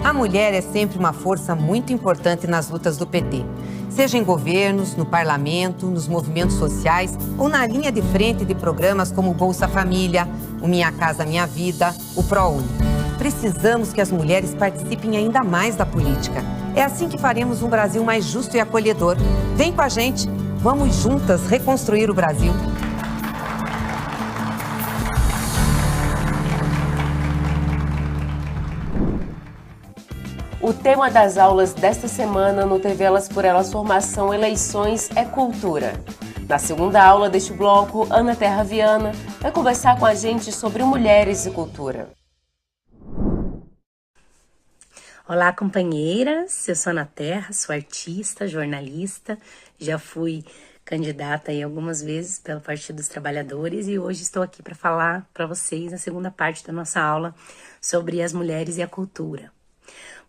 A mulher é sempre uma força muito importante nas lutas do PT. Seja em governos, no parlamento, nos movimentos sociais ou na linha de frente de programas como o Bolsa Família, o Minha Casa Minha Vida, o ProUni. Precisamos que as mulheres participem ainda mais da política. É assim que faremos um Brasil mais justo e acolhedor. Vem com a gente, vamos juntas reconstruir o Brasil. O tema das aulas desta semana no TV Elas por Elas Formação Eleições é Cultura. Na segunda aula deste bloco, Ana Terra Viana vai conversar com a gente sobre mulheres e cultura. Olá, companheiras, eu sou Ana Terra, sou artista, jornalista, já fui candidata aí algumas vezes pelo Partido dos Trabalhadores e hoje estou aqui para falar para vocês a segunda parte da nossa aula sobre as mulheres e a cultura.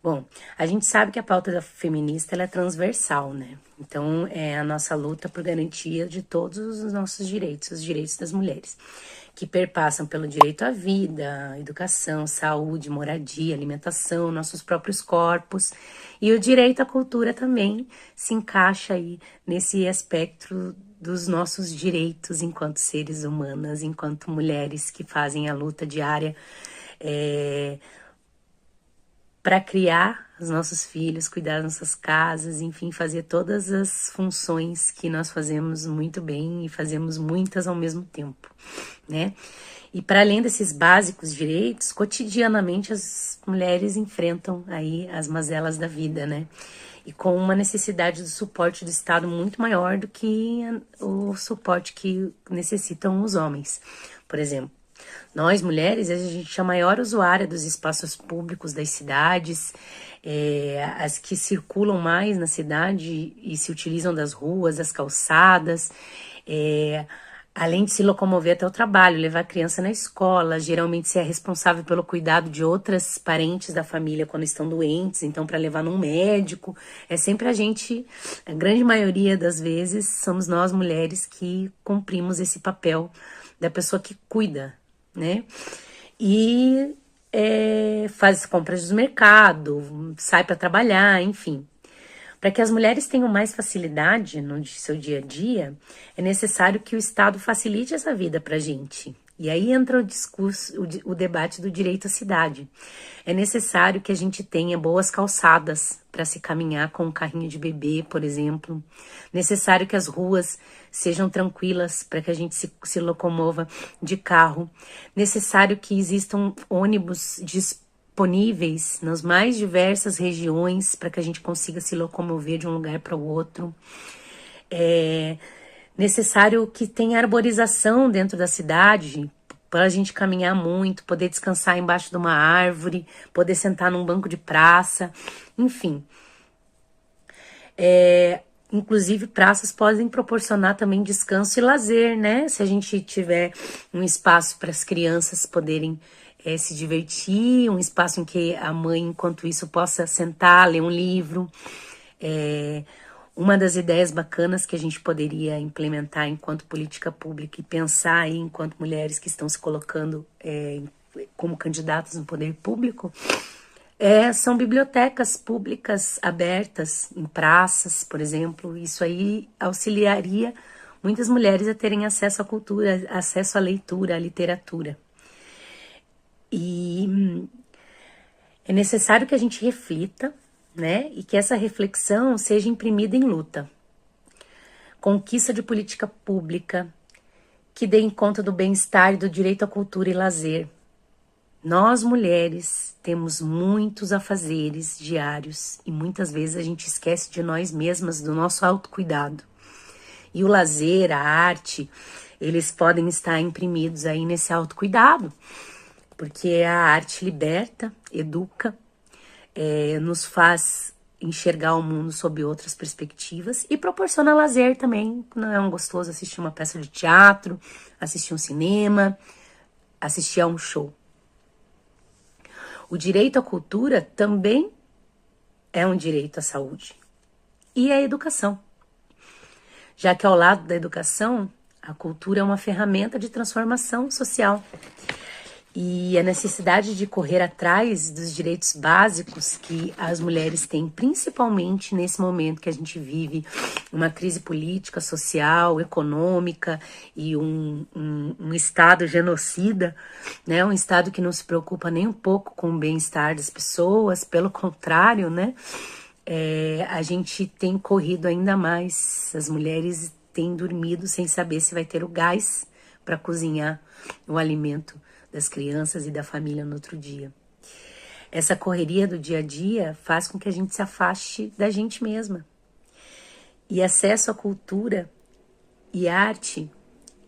Bom, a gente sabe que a pauta feminista ela é transversal, né? Então, é a nossa luta por garantia de todos os nossos direitos, os direitos das mulheres, que perpassam pelo direito à vida, educação, saúde, moradia, alimentação, nossos próprios corpos. E o direito à cultura também se encaixa aí nesse espectro dos nossos direitos enquanto seres humanas, enquanto mulheres que fazem a luta diária para criar os nossos filhos, cuidar das nossas casas, enfim, fazer todas as funções que nós fazemos muito bem e fazemos muitas ao mesmo tempo, né? E para além desses básicos direitos, cotidianamente as mulheres enfrentam aí as mazelas da vida, né? E com uma necessidade do suporte do Estado muito maior do que o suporte que necessitam os homens, por exemplo. Nós, mulheres, a gente é a maior usuária dos espaços públicos das cidades, as que circulam mais na cidade e se utilizam das ruas, das calçadas, além de se locomover até o trabalho, levar a criança na escola, geralmente ser responsável pelo cuidado de outras parentes da família quando estão doentes, então para levar num médico, é sempre a grande maioria das vezes, somos nós mulheres que cumprimos esse papel da pessoa que cuida, né? E faz compras do mercado, sai para trabalhar, enfim. Para que as mulheres tenham mais facilidade no seu dia a dia, é necessário que o Estado facilite essa vida para a gente. E aí entra o discurso, o debate do direito à cidade. É necessário que a gente tenha boas calçadas para se caminhar com um carrinho de bebê, por exemplo. Necessário que as ruas sejam tranquilas para que a gente se locomova de carro. Necessário que existam ônibus disponíveis nas mais diversas regiões para que a gente consiga se locomover de um lugar para o outro. Necessário que tenha arborização dentro da cidade para a gente caminhar muito, poder descansar embaixo de uma árvore, poder sentar num banco de praça, enfim. Inclusive, praças podem proporcionar também descanso e lazer, né? Se a gente tiver um espaço para as crianças poderem se divertir, um espaço em que a mãe, enquanto isso, possa sentar, ler um livro. Uma das ideias bacanas que a gente poderia implementar enquanto política pública e pensar aí enquanto mulheres que estão se colocando como candidatas no poder público são bibliotecas públicas abertas em praças, por exemplo. Isso aí auxiliaria muitas mulheres a terem acesso à cultura, acesso à leitura, à literatura. E é necessário que a gente reflita, né? E que essa reflexão seja imprimida em luta. Conquista de política pública que dê conta do bem-estar e do direito à cultura e lazer. Nós, mulheres, temos muitos afazeres diários e muitas vezes a gente esquece de nós mesmas, do nosso autocuidado. E o lazer, a arte, eles podem estar imprimidos aí nesse autocuidado, porque a arte liberta, educa, nos faz enxergar o mundo sob outras perspectivas e proporciona lazer também. Não é um gostoso assistir uma peça de teatro, assistir um cinema, assistir a um show. O direito à cultura também é um direito à saúde e à educação, já que ao lado da educação, a cultura é uma ferramenta de transformação social. E a necessidade de correr atrás dos direitos básicos que as mulheres têm, principalmente nesse momento que a gente vive uma crise política, social, econômica e um Estado genocida, né? Um Estado que não se preocupa nem um pouco com o bem-estar das pessoas, pelo contrário, né? A gente tem corrido ainda mais, as mulheres têm dormido sem saber se vai ter o gás para cozinhar o alimento das crianças e da família no outro dia. Essa correria do dia a dia faz com que a gente se afaste da gente mesma. E acesso à cultura e arte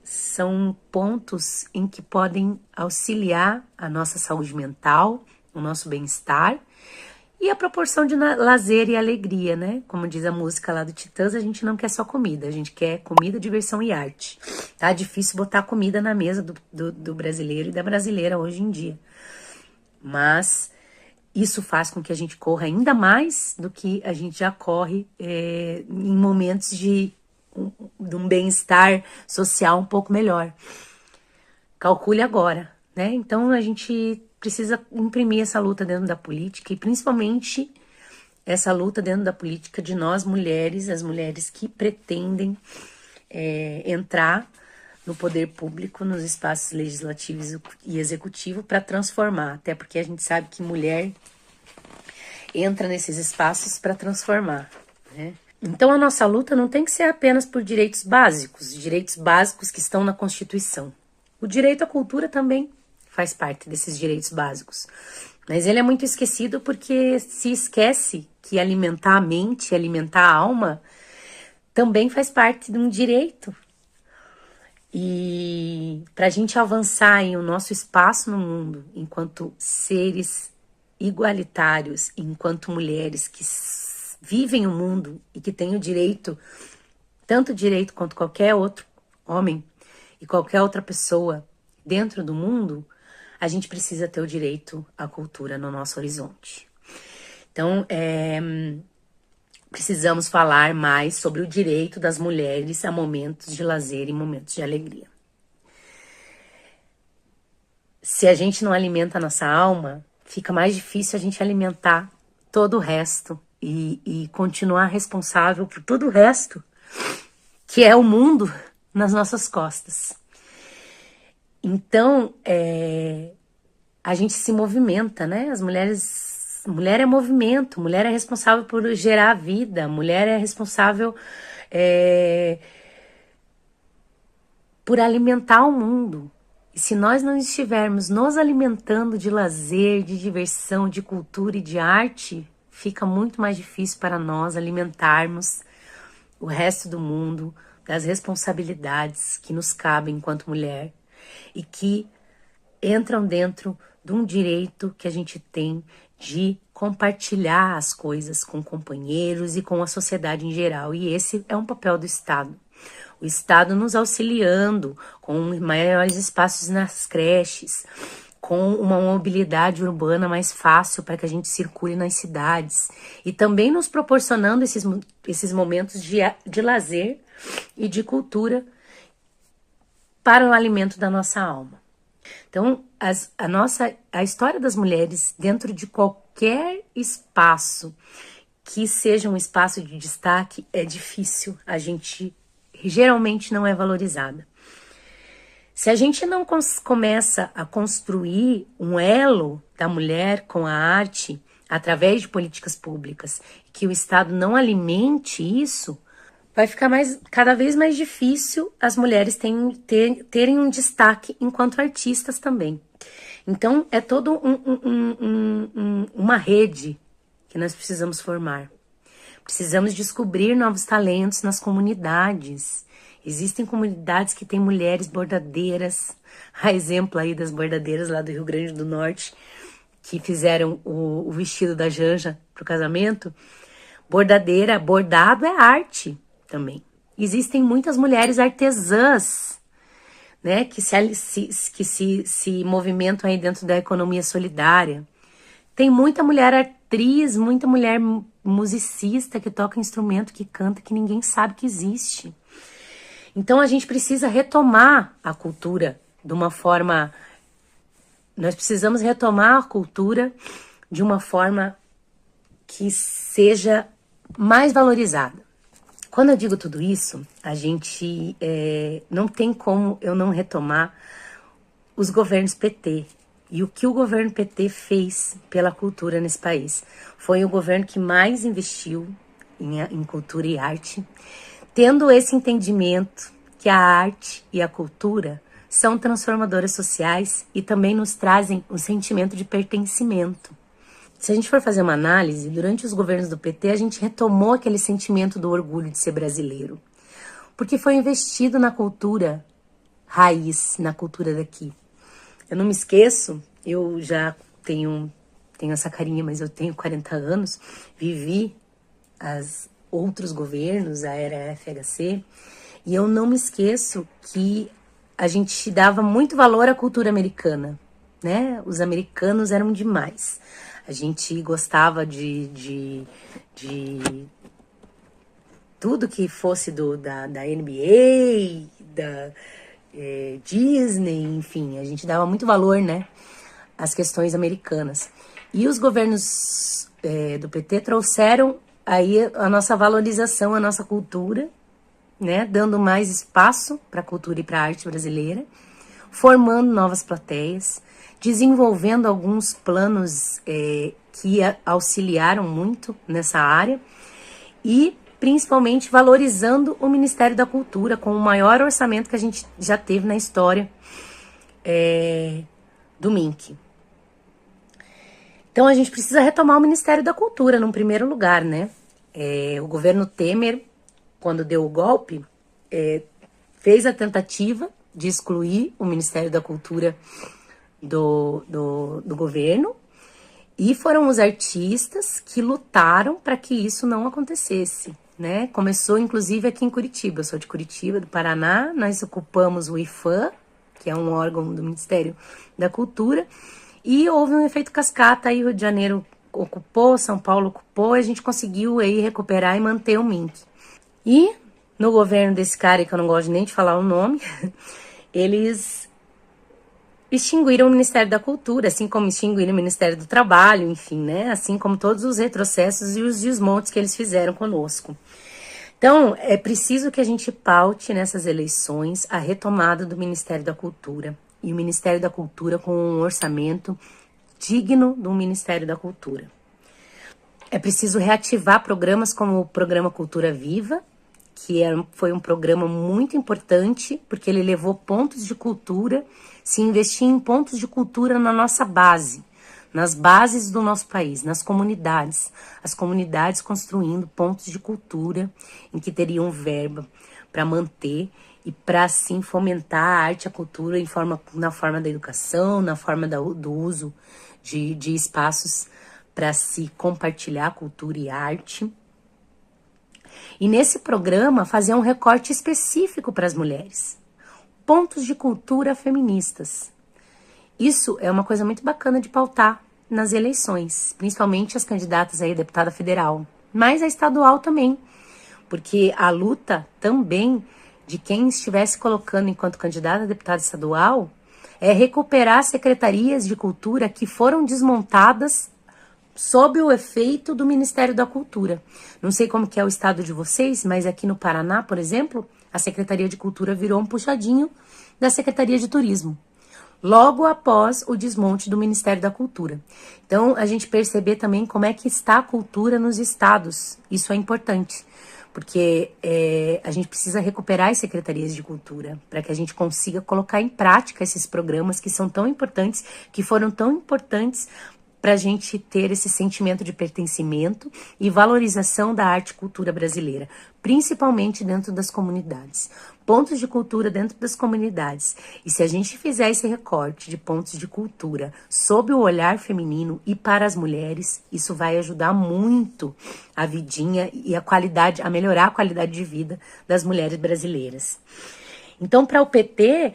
são pontos em que podem auxiliar a nossa saúde mental, o nosso bem-estar e a proporção de lazer e alegria, né? Como diz a música lá do Titãs, a gente não quer só comida, a gente quer comida, diversão e arte. Tá difícil botar comida na mesa do brasileiro e da brasileira hoje em dia. Mas isso faz com que a gente corra ainda mais do que a gente já corre em momentos de um bem-estar social um pouco melhor. Calcule agora, né? Então a gente precisa imprimir essa luta dentro da política e principalmente essa luta dentro da política de nós mulheres, as mulheres que pretendem entrar no poder público, nos espaços legislativos e executivo para transformar, até porque a gente sabe que mulher entra nesses espaços para transformar, né? Então a nossa luta não tem que ser apenas por direitos básicos que estão na Constituição. O direito à cultura também faz parte desses direitos básicos. Mas ele é muito esquecido porque se esquece que alimentar a mente, alimentar a alma, também faz parte de um direito. E para a gente avançar em o nosso espaço no mundo, enquanto seres igualitários, enquanto mulheres que vivem o mundo e que têm o direito, tanto direito quanto qualquer outro homem e qualquer outra pessoa dentro do mundo, a gente precisa ter o direito à cultura no nosso horizonte. Então, precisamos falar mais sobre o direito das mulheres a momentos de lazer e momentos de alegria. Se a gente não alimenta a nossa alma, fica mais difícil a gente alimentar todo o resto e continuar responsável por todo o resto, que é o mundo, nas nossas costas. Então, a gente se movimenta, né? Mulher é movimento, mulher é responsável por gerar vida, mulher é responsável por alimentar o mundo. E se nós não estivermos nos alimentando de lazer, de diversão, de cultura e de arte, fica muito mais difícil para nós alimentarmos o resto do mundo das responsabilidades que nos cabem enquanto mulher e que entram dentro de um direito que a gente tem de compartilhar as coisas com companheiros e com a sociedade em geral. E esse é um papel do Estado. O Estado nos auxiliando com maiores espaços nas creches, com uma mobilidade urbana mais fácil para que a gente circule nas cidades e também nos proporcionando esses momentos de lazer e de cultura para o alimento da nossa alma. Então, a história das mulheres dentro de qualquer espaço que seja um espaço de destaque é difícil, a gente geralmente não é valorizada. Se a gente não começa a construir um elo da mulher com a arte através de políticas públicas, que o Estado não alimente isso, vai ficar cada vez mais difícil as mulheres terem um destaque enquanto artistas também. Então, é toda uma rede que nós precisamos formar. Precisamos descobrir novos talentos nas comunidades. Existem comunidades que têm mulheres bordadeiras, a exemplo aí das bordadeiras lá do Rio Grande do Norte, que fizeram o vestido da Janja para o casamento. Bordado é arte também. Existem muitas mulheres artesãs, né, que se movimentam aí dentro da economia solidária. Tem muita mulher atriz, muita mulher musicista que toca instrumento, que canta, que ninguém sabe que existe. Então a gente precisa retomar a cultura de uma forma Nós precisamos retomar a cultura de uma forma que seja mais valorizada. Quando eu digo tudo isso, a gente não tem como eu não retomar os governos PT. E o que o governo PT fez pela cultura nesse país. Foi o governo que mais investiu em cultura e arte, tendo esse entendimento que a arte e a cultura são transformadoras sociais e também nos trazem o sentimento de pertencimento. Se a gente for fazer uma análise, durante os governos do PT, a gente retomou aquele sentimento do orgulho de ser brasileiro, porque foi investido na cultura raiz, na cultura daqui. Eu não me esqueço, eu já tenho essa carinha, mas eu tenho 40 anos, vivi outros governos, a era FHC, e eu não me esqueço que a gente dava muito valor à cultura americana, né? Os americanos eram demais. A gente gostava de tudo que fosse da NBA, da Disney, enfim, a gente dava muito valor, né, às questões americanas. E os governos do PT trouxeram aí a nossa valorização, a nossa cultura, né, dando mais espaço para a cultura e para a arte brasileira, formando novas plateias, desenvolvendo alguns planos que auxiliaram muito nessa área e principalmente valorizando o Ministério da Cultura com o maior orçamento que a gente já teve na história do MINC. Então a gente precisa retomar o Ministério da Cultura num primeiro lugar, né? O governo Temer, quando deu o golpe, fez a tentativa de excluir o Ministério da Cultura do governo, e foram os artistas que lutaram para que isso não acontecesse, né? Começou inclusive aqui em Curitiba. Eu sou de Curitiba, do Paraná. Nós ocupamos o IFAM, que é um órgão do Ministério da Cultura, e houve um efeito cascata. Aí Rio de Janeiro ocupou, São Paulo ocupou, e a gente conseguiu aí recuperar e manter o MINC. E no governo desse cara, que eu não gosto nem de falar o nome, eles extinguiram o Ministério da Cultura, assim como extinguiram o Ministério do Trabalho, enfim, né? Assim como todos os retrocessos e os desmontes que eles fizeram conosco. Então, é preciso que a gente paute nessas eleições a retomada do Ministério da Cultura. E o Ministério da Cultura com um orçamento digno do Ministério da Cultura. É preciso reativar programas como o Programa Cultura Viva, que foi um programa muito importante, porque ele levou pontos de cultura, se investir em pontos de cultura na nossa base, nas bases do nosso país, nas comunidades. As comunidades construindo pontos de cultura em que teriam verba para manter e para, assim, fomentar a arte e a cultura na forma da educação, na forma do uso de espaços para se compartilhar cultura e arte. E nesse programa fazer um recorte específico para as mulheres. Pontos de cultura feministas. Isso é uma coisa muito bacana de pautar nas eleições, principalmente as candidatas aí a deputada federal, mas a estadual também, porque a luta também de quem estivesse colocando enquanto candidata a deputada estadual é recuperar secretarias de cultura que foram desmontadas sob o efeito do Ministério da Cultura. Não sei como que é o estado de vocês, mas aqui no Paraná, por exemplo, a Secretaria de Cultura virou um puxadinho da Secretaria de Turismo, logo após o desmonte do Ministério da Cultura. Então, a gente perceber também como é que está a cultura nos estados. Isso é importante, porque a gente precisa recuperar as secretarias de cultura para que a gente consiga colocar em prática esses programas que são tão importantes, que foram tão importantes para a gente ter esse sentimento de pertencimento e valorização da arte e cultura brasileira, principalmente dentro das comunidades. Pontos de cultura dentro das comunidades. E se a gente fizer esse recorte de pontos de cultura sob o olhar feminino e para as mulheres, isso vai ajudar muito a vidinha e a melhorar a qualidade de vida das mulheres brasileiras. Então, para o PT,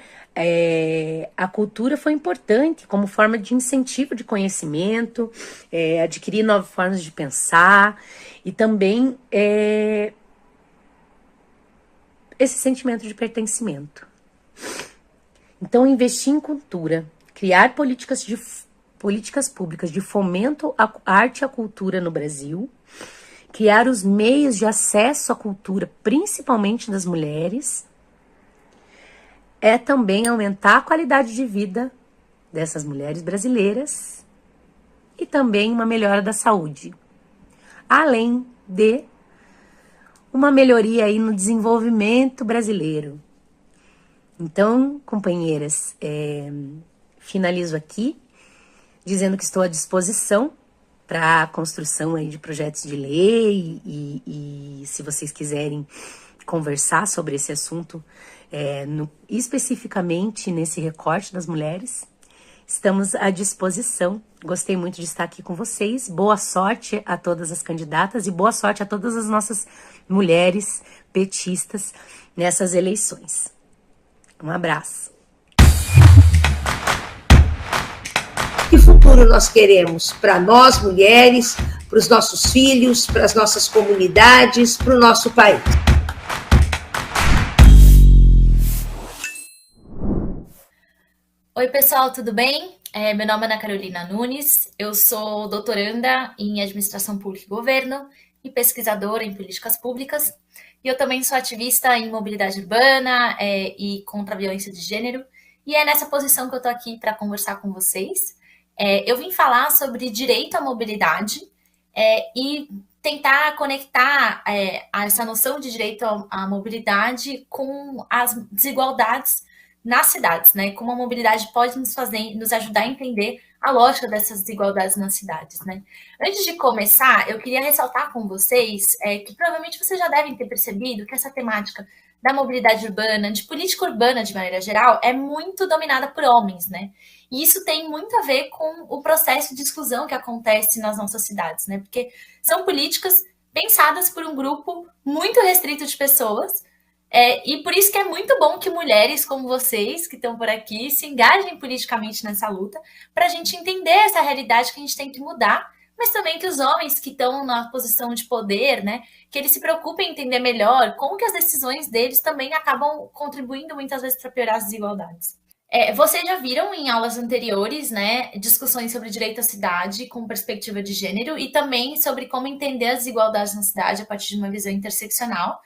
a cultura foi importante como forma de incentivo de conhecimento, adquirir novas formas de pensar e também esse sentimento de pertencimento. Então, investir em cultura criar políticas públicas de fomento à arte e à cultura no Brasil, criar os meios de acesso à cultura, principalmente das mulheres, é também aumentar a qualidade de vida dessas mulheres brasileiras e também uma melhora da saúde, além de uma melhoria aí no desenvolvimento brasileiro. Então, companheiras, finalizo aqui dizendo que estou à disposição para a construção aí de projetos de lei e se vocês quiserem conversar sobre esse assunto, especificamente nesse recorte das mulheres, estamos à disposição. Gostei muito de estar aqui com vocês. Boa sorte a todas as candidatas e boa sorte a todas as nossas mulheres petistas nessas eleições. Um abraço. Que futuro nós queremos para nós, mulheres, para os nossos filhos, para as nossas comunidades, para o nosso país? Oi, pessoal, tudo bem? Meu nome é Ana Carolina Nunes, eu sou doutoranda em Administração Pública e Governo e pesquisadora em políticas públicas. E eu também sou ativista em mobilidade urbana e contra a violência de gênero. E é nessa posição que eu estou aqui para conversar com vocês. Eu vim falar sobre direito à mobilidade e tentar conectar essa noção de direito à mobilidade com as desigualdades nas cidades, né? Como a mobilidade pode nos ajudar a entender a lógica dessas desigualdades nas cidades, né? Antes de começar, eu queria ressaltar com vocês que provavelmente vocês já devem ter percebido que essa temática da mobilidade urbana, de política urbana de maneira geral, é muito dominada por homens, né? E isso tem muito a ver com o processo de exclusão que acontece nas nossas cidades, né? Porque são políticas pensadas por um grupo muito restrito de pessoas, e por isso que é muito bom que mulheres como vocês, que estão por aqui, se engajem politicamente nessa luta, para a gente entender essa realidade que a gente tem que mudar, mas também que os homens que estão na posição de poder, né, que eles se preocupem em entender melhor como que as decisões deles também acabam contribuindo muitas vezes para piorar as desigualdades. Vocês já viram em aulas anteriores, né, discussões sobre direito à cidade com perspectiva de gênero e também sobre como entender as desigualdades na cidade a partir de uma visão interseccional,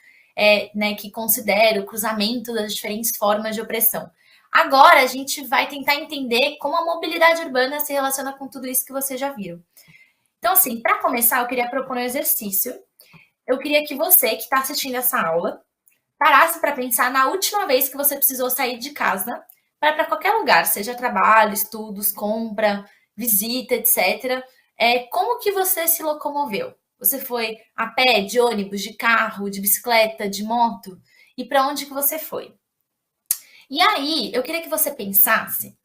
né, que considera o cruzamento das diferentes formas de opressão. Agora, a gente vai tentar entender como a mobilidade urbana se relaciona com tudo isso que vocês já viram. Então, assim, para começar, eu queria propor um exercício. Eu queria que você, que está assistindo essa aula, parasse para pensar na última vez que você precisou sair de casa para qualquer lugar, seja trabalho, estudos, compra, visita, etc. Como que você se locomoveu? Você foi a pé, de ônibus, de carro, de bicicleta, de moto? E para onde que você foi? E aí, eu queria que você pensasse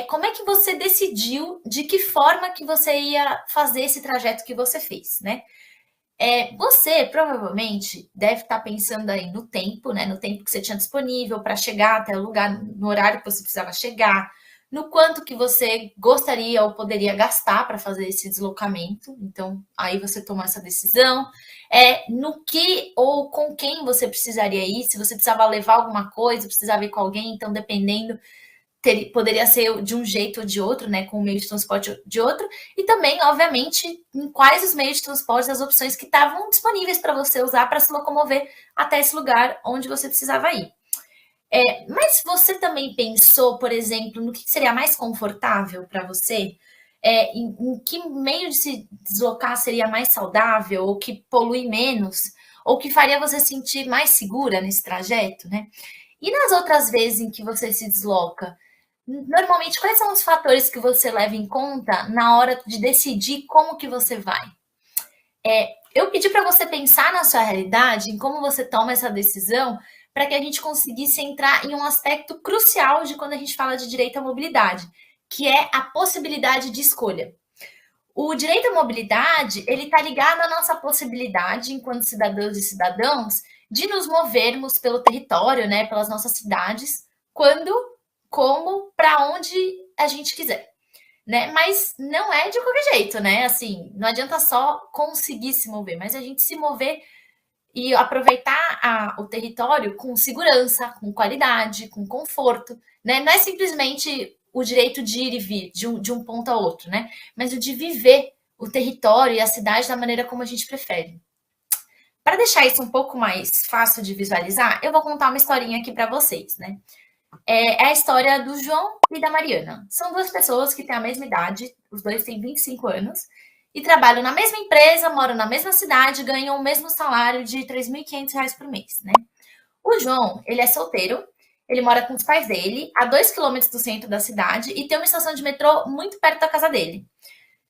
como é que você decidiu de que forma que você ia fazer esse trajeto que você fez, né? Você provavelmente deve estar pensando aí no tempo, né? No tempo que você tinha disponível para chegar até o lugar, no horário que você precisava chegar, no quanto que você gostaria ou poderia gastar para fazer esse deslocamento. Então, aí você toma essa decisão. No que ou com quem você precisaria ir, se você precisava levar alguma coisa, precisava ir com alguém, então dependendo, poderia ser de um jeito ou de outro, né, com um meio de transporte de outro, e também, obviamente, em quais os meios de transporte, as opções que estavam disponíveis para você usar para se locomover até esse lugar onde você precisava ir. Mas você também pensou, por exemplo, no que seria mais confortável para você? Em que meio de se deslocar seria mais saudável, ou que polui menos, ou que faria você sentir mais segura nesse trajeto, né? E nas outras vezes em que você se desloca, normalmente, quais são os fatores que você leva em conta na hora de decidir como que você vai? Eu pedi para você pensar na sua realidade, em como você toma essa decisão, para que a gente conseguisse entrar em um aspecto crucial de quando a gente fala de direito à mobilidade, que é a possibilidade de escolha. O direito à mobilidade, ele está ligado à nossa possibilidade, enquanto cidadãos e cidadãos, de nos movermos pelo território, né, pelas nossas cidades, quando, como, para onde a gente quiser, né? Mas não é de qualquer jeito, né? Assim, não adianta só conseguir se mover, mas a gente se mover e aproveitar o território com segurança, com qualidade, com conforto, né? Não é simplesmente o direito de ir e vir de um ponto a outro, né? Mas o de viver o território e a cidade da maneira como a gente prefere. Para deixar isso um pouco mais fácil de visualizar, eu vou contar uma historinha aqui para vocês, né? É a história do João e da Mariana. São duas pessoas que têm a mesma idade, os dois têm 25 anos, e trabalham na mesma empresa, moram na mesma cidade, ganham o mesmo salário de R$ 3.500 por mês, né? O João, ele é solteiro, ele mora com os pais dele, a 2 quilômetros do centro da cidade, e tem uma estação de metrô muito perto da casa dele.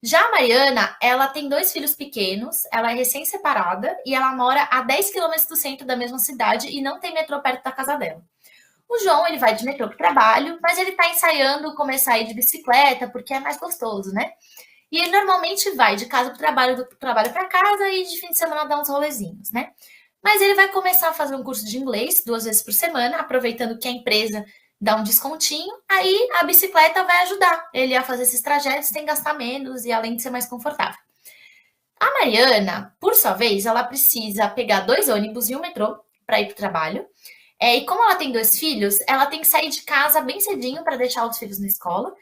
Já a Mariana, ela tem 2 filhos pequenos, ela é recém-separada, e ela mora a 10 quilômetros do centro da mesma cidade e não tem metrô perto da casa dela. O João, ele vai de metrô para o trabalho, mas ele está ensaiando começar a ir de bicicleta, porque é mais gostoso, né? E ele normalmente vai de casa para o trabalho, do trabalho para casa e de fim de semana dá uns rolezinhos, né? Mas ele vai começar a fazer um curso de inglês 2 vezes por semana, aproveitando que a empresa dá um descontinho, aí a bicicleta vai ajudar ele a fazer esses trajetos sem gastar menos e além de ser mais confortável. A Mariana, por sua vez, ela precisa pegar 2 ônibus e um metrô para ir para o trabalho. E como ela tem 2 filhos, ela tem que sair de casa bem cedinho para deixar os filhos na escola.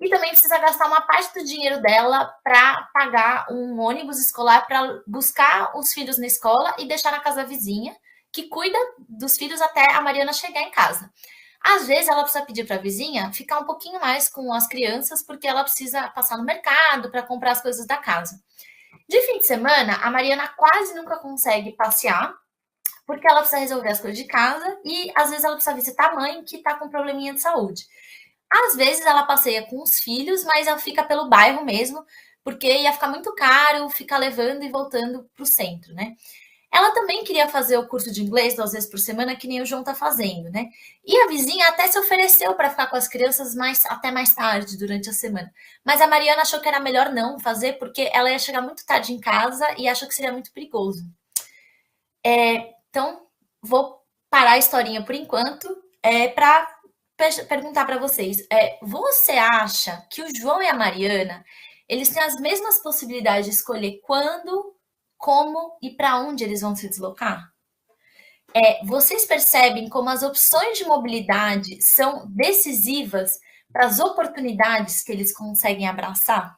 E também precisa gastar uma parte do dinheiro dela para pagar um ônibus escolar para buscar os filhos na escola e deixar na casa da vizinha, que cuida dos filhos até a Mariana chegar em casa. Às vezes ela precisa pedir para a vizinha ficar um pouquinho mais com as crianças, porque ela precisa passar no mercado para comprar as coisas da casa. De fim de semana, a Mariana quase nunca consegue passear, porque ela precisa resolver as coisas de casa e às vezes ela precisa visitar a mãe que está com probleminha de saúde. Às vezes ela passeia com os filhos, mas ela fica pelo bairro mesmo, porque ia ficar muito caro ficar levando e voltando para o centro, né? Ela também queria fazer o curso de inglês 2 vezes por semana, que nem o João tá fazendo, né? E a vizinha até se ofereceu para ficar com as crianças até mais tarde, durante a semana. Mas a Mariana achou que era melhor não fazer, porque ela ia chegar muito tarde em casa e achou que seria muito perigoso. Então, vou parar a historinha por enquanto, para perguntar para vocês. Você acha que o João e a Mariana, eles têm as mesmas possibilidades de escolher quando, como e para onde eles vão se deslocar? Vocês percebem como as opções de mobilidade são decisivas para as oportunidades que eles conseguem abraçar?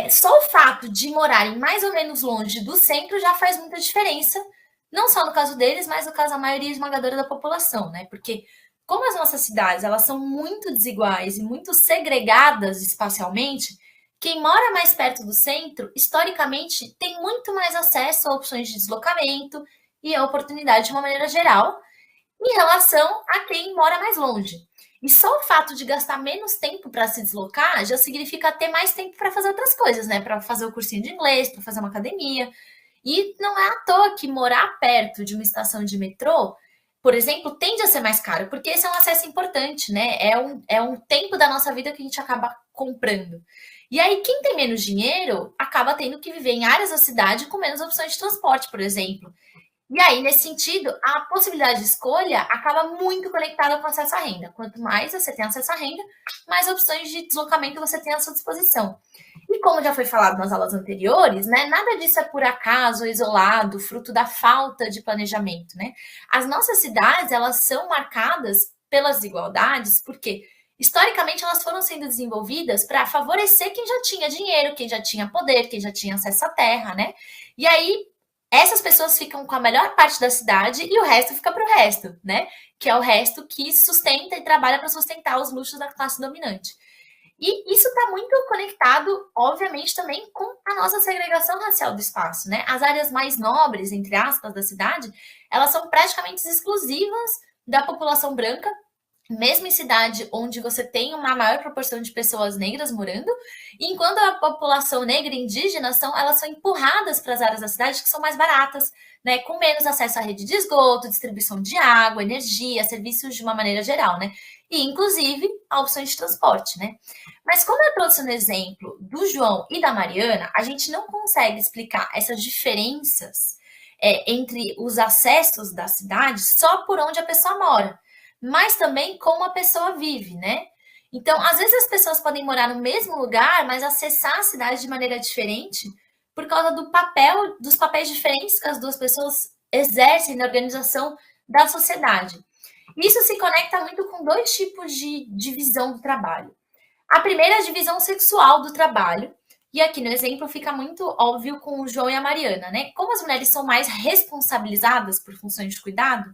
Só o fato de morarem mais ou menos longe do centro já faz muita diferença, não só no caso deles, mas no caso da maioria esmagadora da população, né? Porque como as nossas cidades elas são muito desiguais e muito segregadas espacialmente, quem mora mais perto do centro, historicamente, tem muito mais acesso a opções de deslocamento e a oportunidade de uma maneira geral, em relação a quem mora mais longe. E só o fato de gastar menos tempo para se deslocar já significa ter mais tempo para fazer outras coisas, né? Para fazer o cursinho de inglês, para fazer uma academia. E não é à toa que morar perto de uma estação de metrô, por exemplo, tende a ser mais caro, porque esse é um acesso importante, né? É um tempo da nossa vida que a gente acaba comprando. E aí, quem tem menos dinheiro acaba tendo que viver em áreas da cidade com menos opções de transporte, por exemplo. E aí, nesse sentido, a possibilidade de escolha acaba muito conectada com o acesso à renda. Quanto mais você tem acesso à renda, mais opções de deslocamento você tem à sua disposição. E como já foi falado nas aulas anteriores, né, nada disso é por acaso, isolado, fruto da falta de planejamento, né? As nossas cidades, elas são marcadas pelas desigualdades, porque historicamente elas foram sendo desenvolvidas para favorecer quem já tinha dinheiro, quem já tinha poder, quem já tinha acesso à terra, né? E aí, essas pessoas ficam com a melhor parte da cidade e o resto fica para o resto, né? Que é o resto que sustenta e trabalha para sustentar os luxos da classe dominante. E isso está muito conectado, obviamente, também com a nossa segregação racial do espaço, né? As áreas mais nobres, entre aspas, da cidade, elas são praticamente exclusivas da população branca, mesmo em cidade onde você tem uma maior proporção de pessoas negras morando, enquanto a população negra e indígena elas são empurradas para as áreas da cidade que são mais baratas, né, com menos acesso à rede de esgoto, distribuição de água, energia, serviços de uma maneira geral, né, e inclusive a opções de transporte, né. Mas como eu trouxe no exemplo do João e da Mariana, a gente não consegue explicar essas diferenças entre os acessos da cidade só por onde a pessoa mora, mas também como a pessoa vive, né? Então, às vezes as pessoas podem morar no mesmo lugar, mas acessar a cidade de maneira diferente por causa dos papéis diferentes que as duas pessoas exercem na organização da sociedade. Isso se conecta muito com dois tipos de divisão do trabalho. A primeira é a divisão sexual do trabalho, e aqui no exemplo fica muito óbvio com o João e a Mariana, né? Como as mulheres são mais responsabilizadas por funções de cuidado,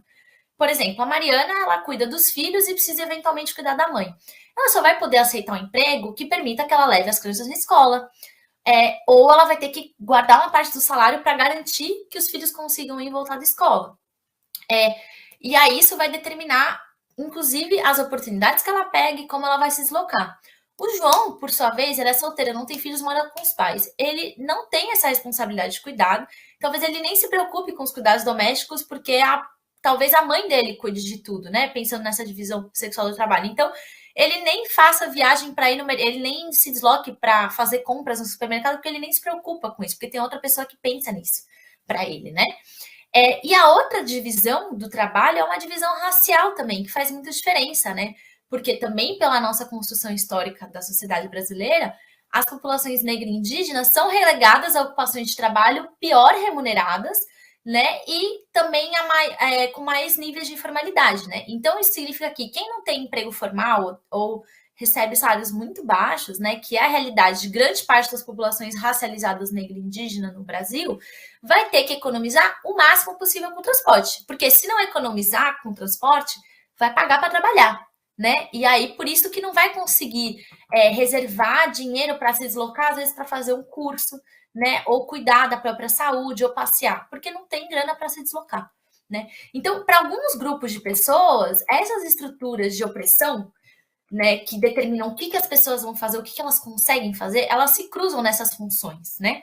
por exemplo, a Mariana, ela cuida dos filhos e precisa eventualmente cuidar da mãe. Ela só vai poder aceitar um emprego que permita que ela leve as crianças na escola, ou ela vai ter que guardar uma parte do salário para garantir que os filhos consigam ir e voltar da escola. E aí isso vai determinar, inclusive, as oportunidades que ela pega e como ela vai se deslocar. O João, por sua vez, ele é solteiro, não tem filhos, mora com os pais. Ele não tem essa responsabilidade de cuidado. Talvez ele nem se preocupe com os cuidados domésticos, porque talvez a mãe dele cuide de tudo, né? Pensando nessa divisão sexual do trabalho. Então, ele nem faça viagem para ir no mercado, ele nem se desloque para fazer compras no supermercado, porque ele nem se preocupa com isso, porque tem outra pessoa que pensa nisso para ele, né? E a outra divisão do trabalho é uma divisão racial também, que faz muita diferença, né? Porque também pela nossa construção histórica da sociedade brasileira, as populações negra e indígenas são relegadas a ocupações de trabalho pior remuneradas, né? E também com mais níveis de informalidade, né? Então, isso significa que quem não tem emprego formal ou recebe salários muito baixos, né? Que é a realidade de grande parte das populações racializadas negra e indígena no Brasil, vai ter que economizar o máximo possível com o transporte. Porque se não economizar com o transporte, vai pagar para trabalhar, né? E aí, por isso que não vai conseguir reservar dinheiro para se deslocar, às vezes para fazer um curso, né? Ou cuidar da própria saúde, ou passear, porque não tem grana para se deslocar, né? Então, para alguns grupos de pessoas, essas estruturas de opressão, né, que determinam o que as pessoas vão fazer, o que elas conseguem fazer, elas se cruzam nessas funções, né?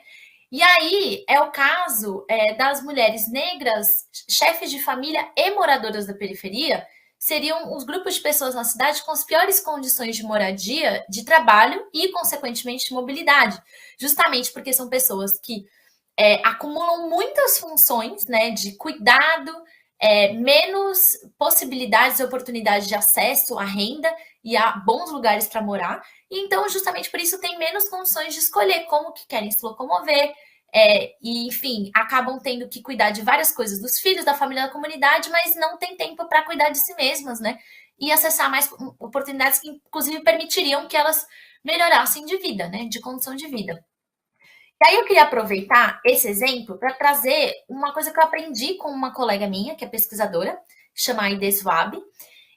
E aí é o caso das mulheres negras, chefes de família e moradoras da periferia, seriam os grupos de pessoas na cidade com as piores condições de moradia, de trabalho e, consequentemente, de mobilidade. Justamente porque são pessoas que acumulam muitas funções, né, de cuidado, menos possibilidades e oportunidades de acesso à renda e a bons lugares para morar. E então, justamente por isso, tem menos condições de escolher como que querem se locomover. E, enfim, acabam tendo que cuidar de várias coisas dos filhos, da família, da comunidade, mas não tem tempo para cuidar de si mesmas, né? E acessar mais oportunidades que, inclusive, permitiriam que elas melhorassem de vida, né? De condição de vida. E aí eu queria aproveitar esse exemplo para trazer uma coisa que eu aprendi com uma colega minha, que é pesquisadora, chama Aide Swab,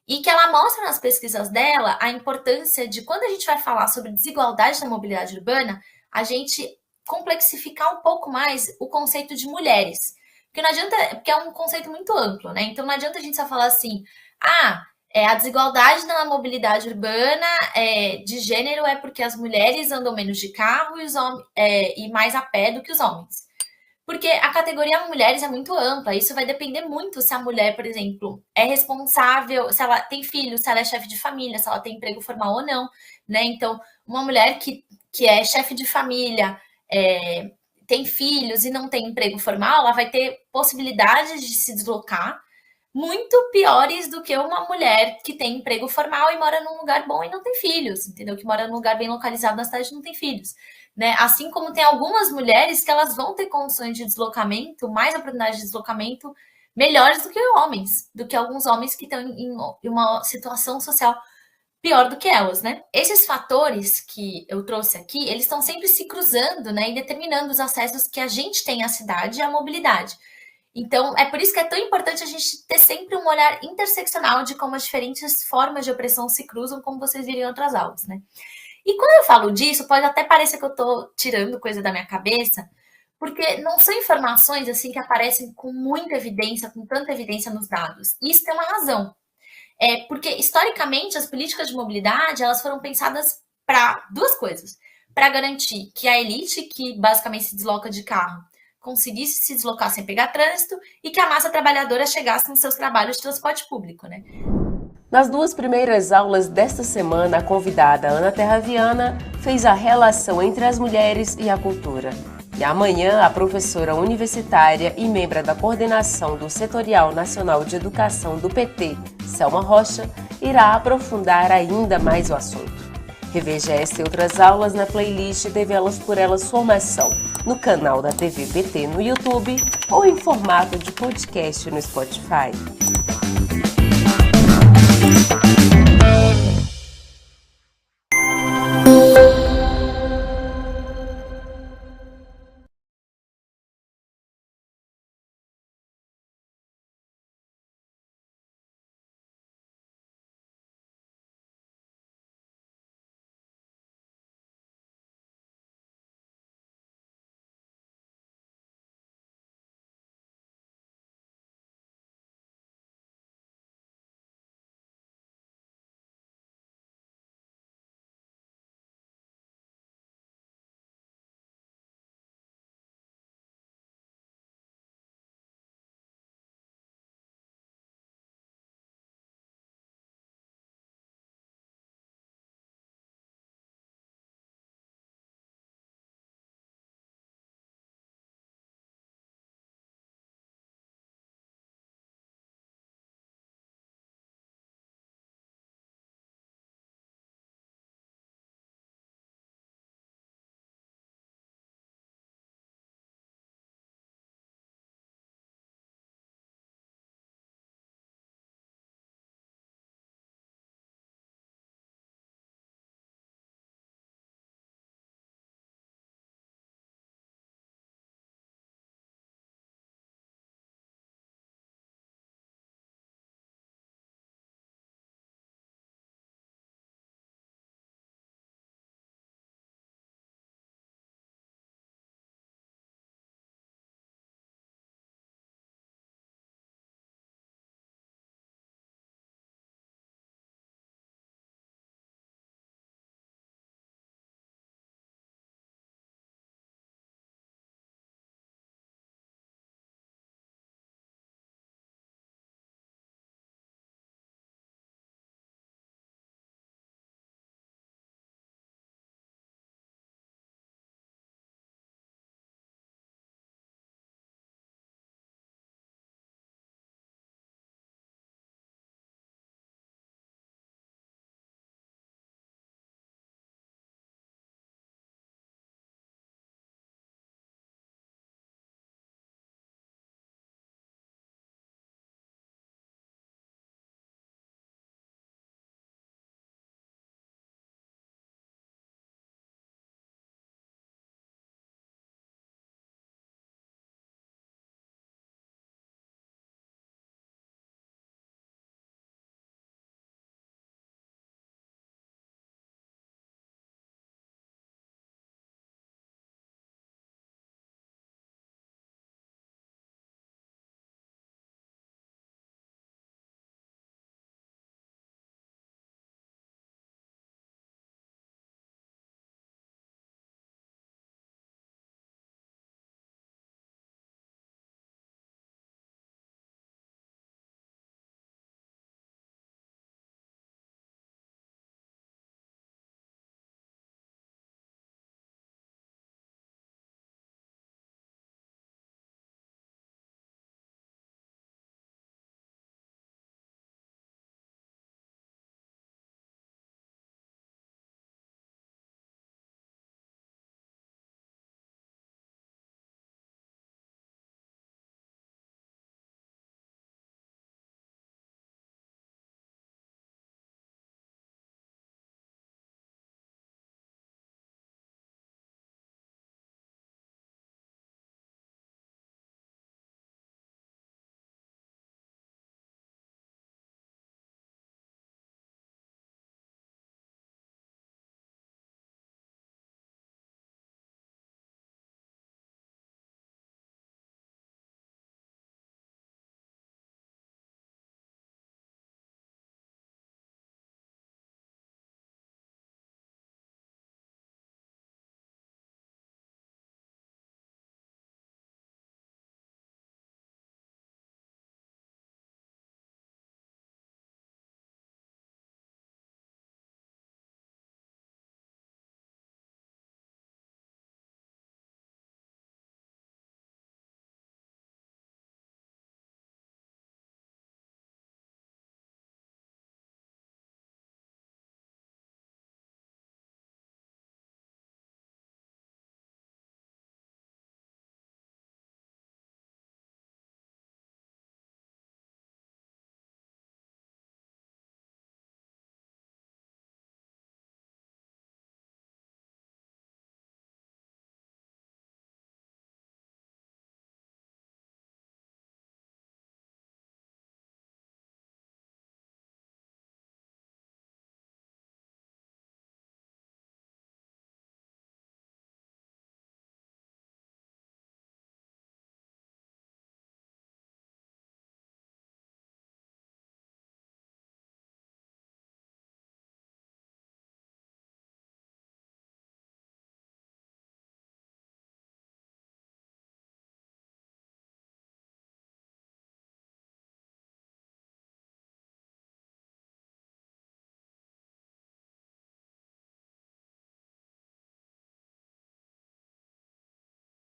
e que ela mostra nas pesquisas dela a importância de, quando a gente vai falar sobre desigualdade da mobilidade urbana, a gente complexificar um pouco mais o conceito de mulheres. Porque não adianta, porque é um conceito muito amplo, né? Então não adianta a gente só falar assim, a desigualdade na mobilidade urbana de gênero é porque as mulheres andam menos de carro e mais a pé do que os homens. Porque a categoria mulheres é muito ampla, isso vai depender muito se a mulher, por exemplo, é responsável, se ela tem filhos, se ela é chefe de família, se ela tem emprego formal ou não, né? Então, uma mulher que é chefe de família, tem filhos e não tem emprego formal, ela vai ter possibilidades de se deslocar muito piores do que uma mulher que tem emprego formal e mora num lugar bom e não tem filhos, entendeu? Que mora num lugar bem localizado na cidade e não tem filhos, né? Assim como tem algumas mulheres que elas vão ter condições de deslocamento, mais oportunidades de deslocamento melhores do que homens, do que alguns homens que estão em uma situação social pior do que elas, né? Esses fatores que eu trouxe aqui, eles estão sempre se cruzando, né? E determinando os acessos que a gente tem à cidade e à mobilidade. Então, é por isso que é tão importante a gente ter sempre um olhar interseccional de como as diferentes formas de opressão se cruzam, como vocês viram em outras aulas, né? E quando eu falo disso, pode até parecer que eu estou tirando coisa da minha cabeça, porque não são informações assim que aparecem com muita evidência, com tanta evidência nos dados. E isso tem uma razão. Porque, historicamente, as políticas de mobilidade, elas foram pensadas para duas coisas. Para garantir que a elite, que basicamente se desloca de carro, conseguisse se deslocar sem pegar trânsito e que a massa trabalhadora chegasse nos seus trabalhos de transporte público, né? Nas duas primeiras aulas desta semana, a convidada Ana Terra Viana fez a relação entre as mulheres e a cultura. E amanhã, a professora universitária e membro da coordenação do Setorial Nacional de Educação do PT, Selma Rocha, irá aprofundar ainda mais o assunto. Reveja esta e outras aulas na playlist TV Elas por Elas Formação, no canal da TV PT no YouTube ou em formato de podcast no Spotify.